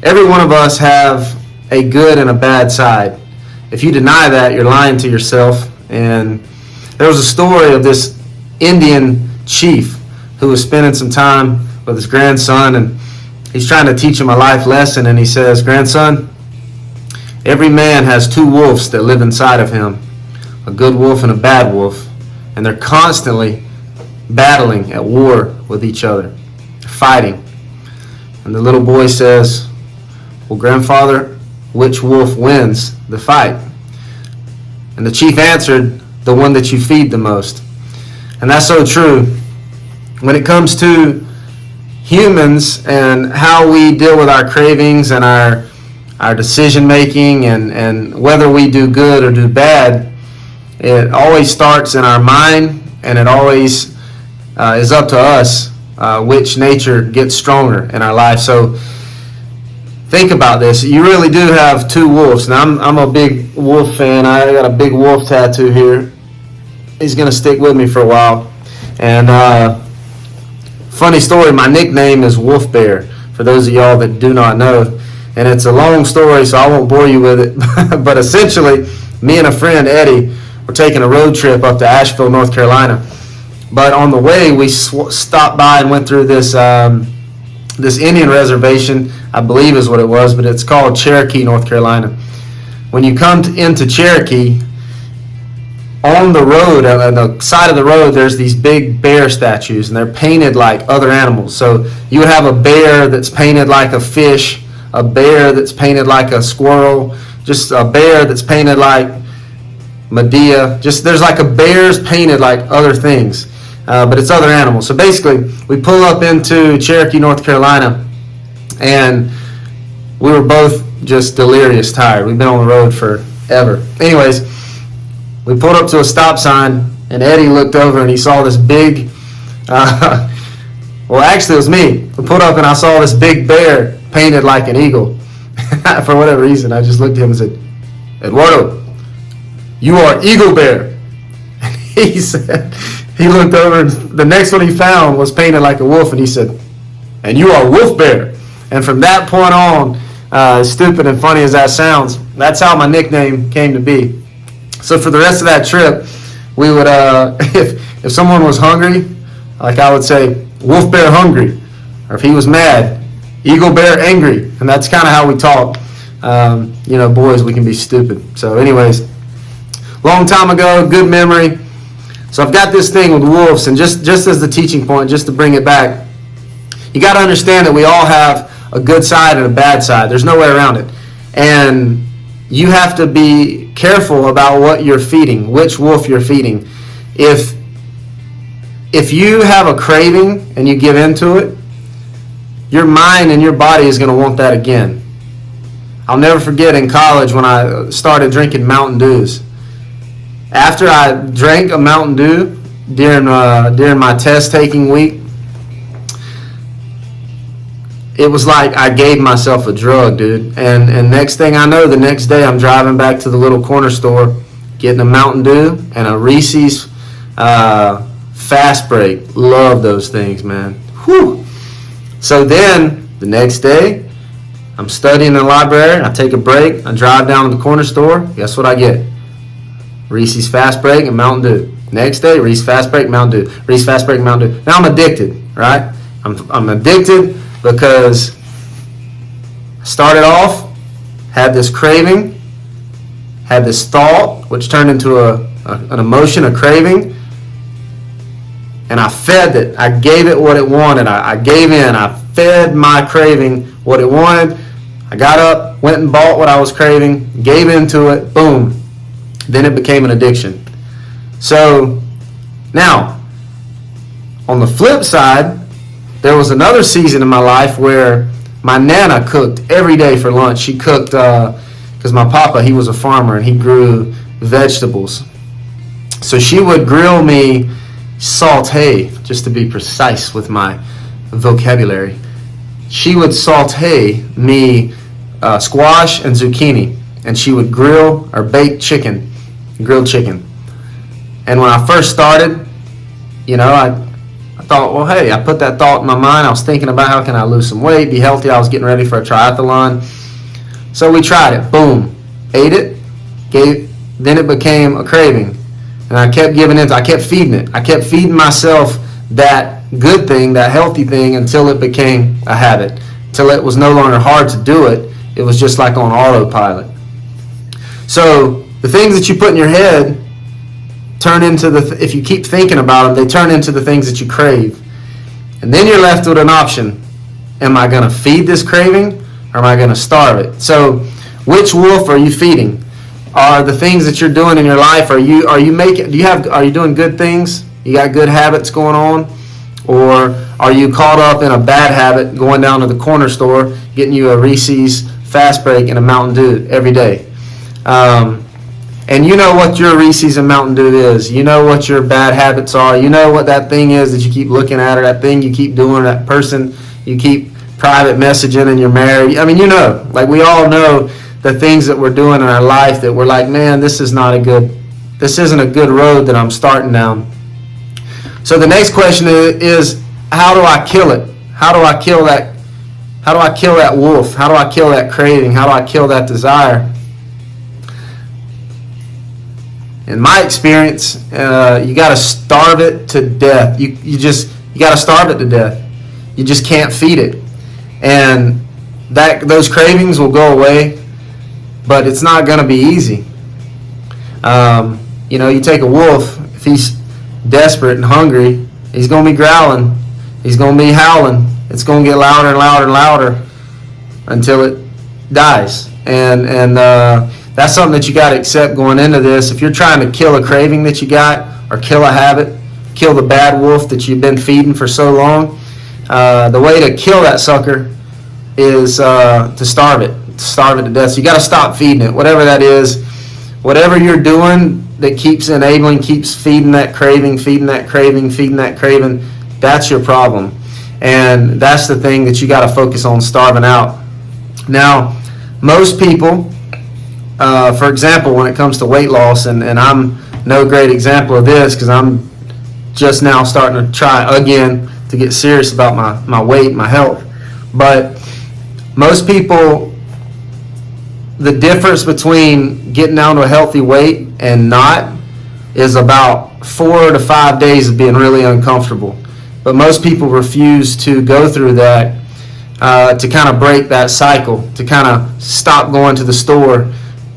Every one of us have a good and a bad side. If you deny that, you're lying to yourself. And there was a story of this Indian chief who was spending some time with his grandson, and he's trying to teach him a life lesson. And he says, "Grandson, every man has two wolves that live inside of him, a good wolf and a bad wolf, and they're constantly battling at war with each other, fighting." And the little boy says, "Well, grandfather, which wolf wins the fight?" And the chief answered, "The one that you feed the most." And that's so true. When it comes to humans and how we deal with our cravings and our decision making and whether we do good or do bad, it always starts in our mind, and it always is up to us which nature gets stronger in our life. So think about this. You really do have two wolves. Now, I'm a big wolf fan. I got a big wolf tattoo here. He's going to stick with me for a while. And funny story, my nickname is Wolf Bear, for those of y'all that do not know. And it's a long story, so I won't bore you with it. But essentially, me and a friend, Eddie, were taking a road trip up to Asheville, North Carolina. But on the way, we stopped by and went through this Indian reservation, I believe is what it was, but it's called Cherokee, North Carolina. When you come into Cherokee, on the road, on the side of the road, there's these big bear statues, and they're painted like other animals. So you would have a bear that's painted like a fish, a bear that's painted like a squirrel, just a bear that's painted like Medea. Just there's like a bear's painted like other things, but it's other animals. So basically, we pull up into Cherokee, North Carolina, and we were both just delirious tired. We've been on the road forever. Anyways, we pulled up to a stop sign, and Eddie looked over and he saw this big, well, actually it was me. We pulled up and I saw this big bear painted like an eagle. For whatever reason, I just looked at him and said, "Eduardo, you are Eagle Bear." And he said, he looked over, and the next one he found was painted like a wolf, and he said, "And you are Wolf Bear." And from that point on, stupid and funny as that sounds, that's how my nickname came to be. So for the rest of that trip, we would, if someone was hungry, like I would say, "Wolf Bear hungry," or if he was mad, "Eagle Bear angry," and that's kind of how we talk. Boys, we can be stupid. So anyways, long time ago, good memory. So I've got this thing with wolves, and just as the teaching point, just to bring it back, you got to understand that we all have a good side and a bad side. There's no way around it. And you have to be careful about what you're feeding, which wolf you're feeding. If you have a craving and you give into it, your mind and your body is going to want that again. I'll never forget in college when I started drinking Mountain Dews. After I drank a Mountain Dew during my test taking week, it was like I gave myself a drug, dude. And next thing I know, the next day I'm driving back to the little corner store, getting a Mountain Dew and a Reese's Fast Break. Love those things, man. Whew. So then the next day, I'm studying in the library. I take a break. I drive down to the corner store. Guess what I get? Reese's Fast Break and Mountain Dew. Next day, Reese's Fast Break, Mountain Dew. Reese's Fast Break, Mountain Dew. Now I'm addicted, right? I'm addicted because I started off, had this craving, had this thought, which turned into an emotion, a craving, and I fed it. I gave it what it wanted. I gave in. I fed my craving what it wanted. I got up, went and bought what I was craving, gave into it, boom. Then it became an addiction. So now, on the flip side, there was another season in my life where my Nana cooked every day for lunch. She cooked, because my papa, he was a farmer and he grew vegetables. So she would grill me saute, just to be precise with my vocabulary. She would saute me squash and zucchini, and she would grill or bake grilled chicken. And when I first started, I thought, well, hey, I put that thought in my mind. I was thinking about how can I lose some weight, be healthy. I was getting ready for a triathlon. So we tried it. Boom. Ate it. Then it became a craving. And I kept giving in. I kept feeding it. I kept feeding myself that good thing, that healthy thing, until it became a habit. Until it was no longer hard to do it. It was just like on autopilot. So the things that you put in your head turn into if you keep thinking about them, they turn into the things that you crave. And then you're left with an option. Am I going to feed this craving, or am I going to starve it? So which wolf are you feeding? Are the things that you're doing in your life, are you doing good things? You got good habits going on? Or are you caught up in a bad habit, going down to the corner store, getting you a Reese's Fast Break and a Mountain Dew every day? And you know what your Reese's and Mountain Dew is. You know what your bad habits are. You know what that thing is that you keep looking at, or that thing you keep doing, or that person you keep private messaging and you're married. I mean, you know, like we all know the things that we're doing in our life that we're like, man, this isn't a good road that I'm starting down. So the next question is, how do I kill it? How do I kill that wolf? How do I kill that craving? How do I kill that desire? In my experience, you got to starve it to death. You got to starve it to death. You just can't feed it, and those cravings will go away, but it's not going to be easy. You take a wolf. If he's desperate and hungry, he's going to be growling. He's going to be howling. It's going to get louder and louder and louder until it dies. And that's something that you got to accept going into this. If you're trying to kill a craving that you got, or kill a habit, kill the bad wolf that you've been feeding for so long, the way to kill that sucker is to starve it to death. So you got to stop feeding it, whatever that is. Whatever you're doing that keeps feeding that craving, that's your problem. And that's the thing that you got to focus on starving out. Now, most people, for example, when it comes to weight loss, and I'm no great example of this because I'm just now starting to try again to get serious about my weight, my health. But most people, the difference between getting down to a healthy weight and not is about 4 to 5 days of being really uncomfortable. But most people refuse to go through that to kind of break that cycle, to kind of stop going to the store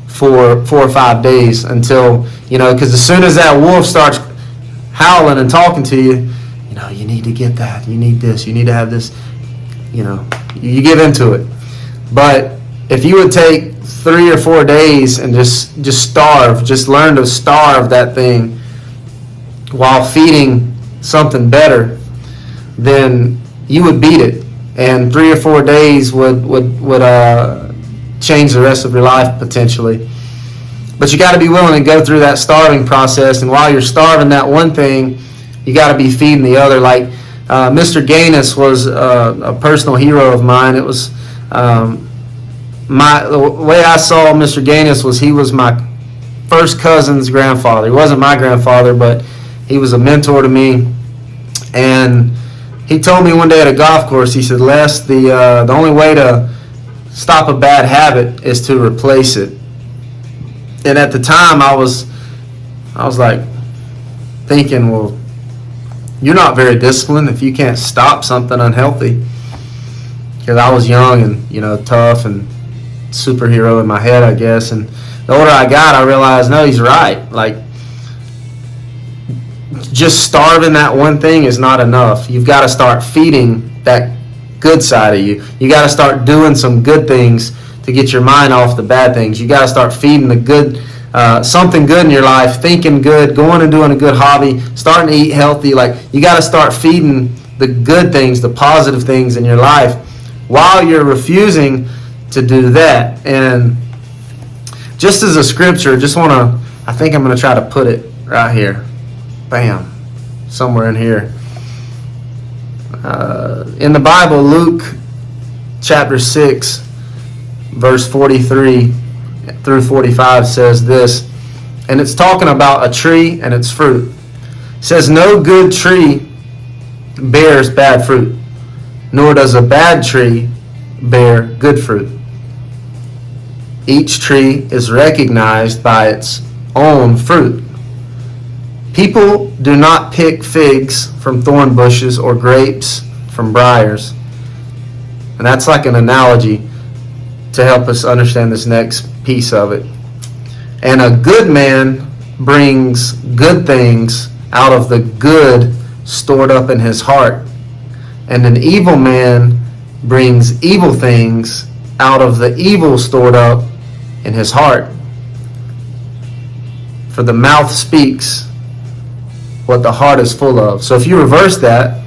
for 4 or 5 days until, because as soon as that wolf starts howling and talking to you, you need to get that, you need this, you need to have this, you give into it. But if you would take 3 or 4 days and just learn to starve that thing while feeding something better, then you would beat it. And 3 or 4 days would change the rest of your life potentially. But you got to be willing to go through that starving process, and while you're starving that one thing, you got to be feeding the other. Like Mr. Gaines was a personal hero of mine. It was the way I saw Mr. Gaines was he was my first cousin's grandfather. He wasn't my grandfather, but he was a mentor to me. And he told me one day at a golf course, he said, Les, the only way to stop a bad habit is to replace it. And at the time, I was like thinking, well, you're not very disciplined if you can't stop something unhealthy. Because I was young and, tough and superhero in my head, I guess. And the older I got, I realized, no, he's right. Like, just starving that one thing is not enough. You've got to start feeding that good side of you. You got to start doing some good things to get your mind off the bad things. You got to start feeding the good, something good in your life, thinking good, going and doing a good hobby, starting to eat healthy. Like, you got to start feeding the good things, the positive things in your life, while you're refusing to do that. And just as a scripture, I think I'm going to try to put it right here. Bam. Somewhere in here. In the Bible, Luke chapter 6, verse 43 through 45 says this, and it's talking about a tree and its fruit. It says, no good tree bears bad fruit, nor does a bad tree bear good fruit. Each tree is recognized by its own fruit. People do not pick figs from thorn bushes or grapes from briars. And that's like an analogy to help us understand this next piece of it. And a good man brings good things out of the good stored up in his heart. And an evil man brings evil things out of the evil stored up in his heart. For the mouth speaks what the heart is full of. So if you reverse that,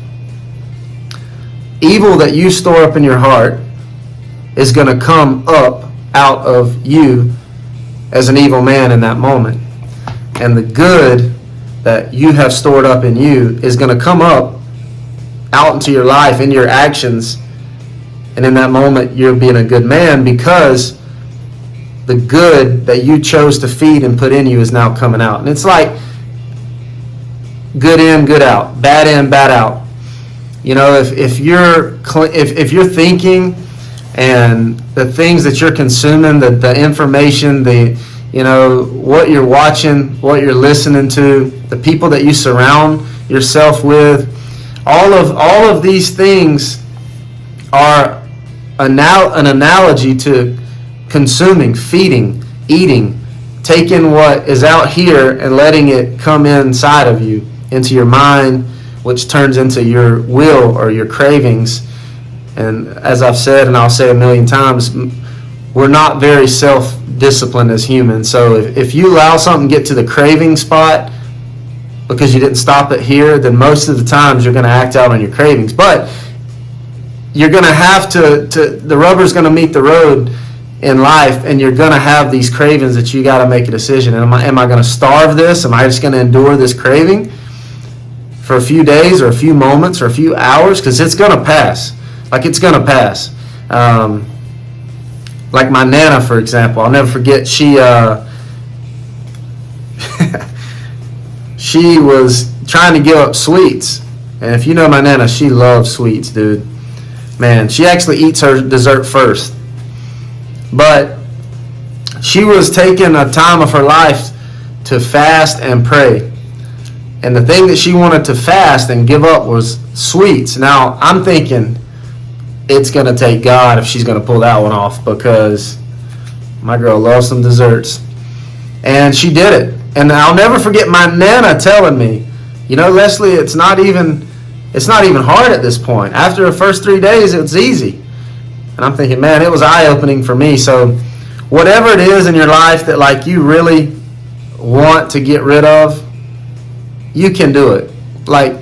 evil that you store up in your heart is going to come up out of you as an evil man in that moment. And the good that you have stored up in you is going to come up out into your life, in your actions. And in that moment, you're being a good man because the good that you chose to feed and put in you is now coming out. And it's like good in, good out, bad in, bad out. You know, if you're thinking and the things that you're consuming, the information, what you're watching, what you're listening to, the people that you surround yourself with, all of these things are an analogy to consuming, feeding, eating, taking what is out here and letting it come inside of you, into your mind, which turns into your will or your cravings. And as I've said, and I'll say a million times, we're not very self-disciplined as humans. So if you allow something to get to the craving spot because you didn't stop it here, then most of the times you're going to act out on your cravings. But you're going to have to the rubber's going to meet the road in life, and you're going to have these cravings that you got to make a decision. And am I going to starve this? Am I just going to endure this craving for a few days or a few moments or a few hours? Because it's going to pass. Like, it's going to pass. Like my Nana, for example. I'll never forget, she she was trying to give up sweets. And if you know my Nana, she loves sweets, dude. Man, she actually eats her dessert first. But she was taking a time of her life to fast and pray. And the thing that she wanted to fast and give up was sweets. Now, I'm thinking it's going to take God if she's going to pull that one off, because my girl loves some desserts. And she did it. And I'll never forget my Nana telling me, Leslie, it's not even hard at this point. After the first 3 days, it's easy. And I'm thinking, man, it was eye-opening for me. So whatever it is in your life that like you really want to get rid of, you can do it. Like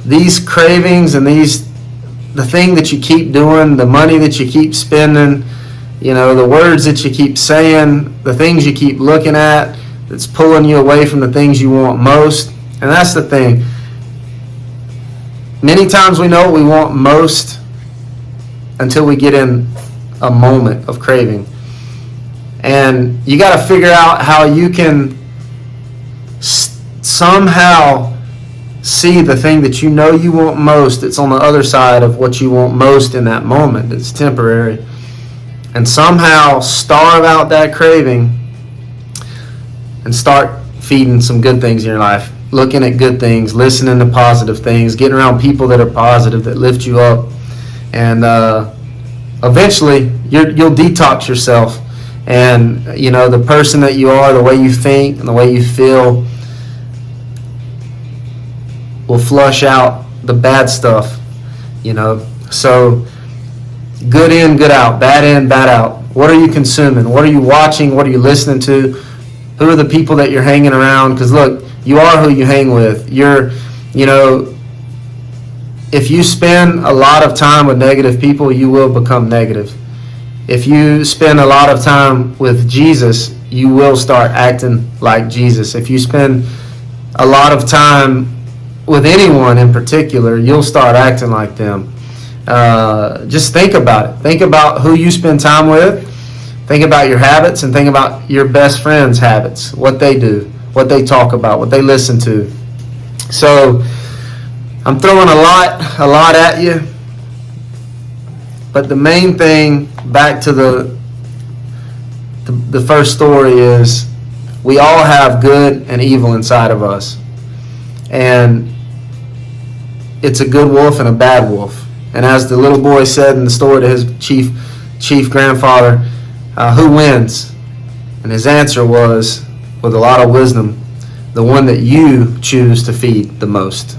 these cravings and the thing that you keep doing, the money that you keep spending, the words that you keep saying, the things you keep looking at that's pulling you away from the things you want most. And that's the thing. Many times we know what we want most until we get in a moment of craving. And you got to figure out how you can somehow see the thing that you know you want most that's on the other side of what you want most in that moment. It's temporary. And somehow starve out that craving and start feeding some good things in your life. Looking at good things, listening to positive things, getting around people that are positive, that lift you up. And eventually you'll detox yourself. And, the person that you are, the way you think and the way you feel will flush out the bad stuff, So good in, good out, bad in, bad out. What are you consuming? What are you watching? What are you listening to? Who are the people that you're hanging around? Because look, you are who you hang with. If you spend a lot of time with negative people, you will become negative. If you spend a lot of time with Jesus, you will start acting like Jesus. If you spend a lot of time with anyone in particular, you'll start acting like them. Just think about it. Think about who you spend time with. Think about your habits, and think about your best friend's habits, what they do, what they talk about, what they listen to. So I'm throwing a lot at you, but the main thing, back to the first story, is we all have good and evil inside of us, and it's a good wolf and a bad wolf. And as the little boy said in the story to his chief grandfather, who wins? And his answer was, with a lot of wisdom, the one that you choose to feed the most.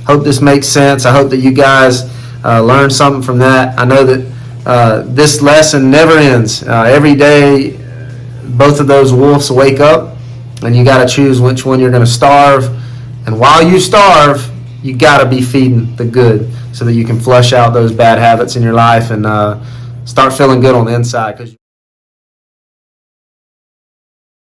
Hope this makes sense. I hope that you guys learn something from that. I know that this lesson never ends. Every day, both of those wolves wake up, and you got to choose which one you're going to starve. And while you starve, you got to be feeding the good so that you can flush out those bad habits in your life and start feeling good on the inside. 'Cause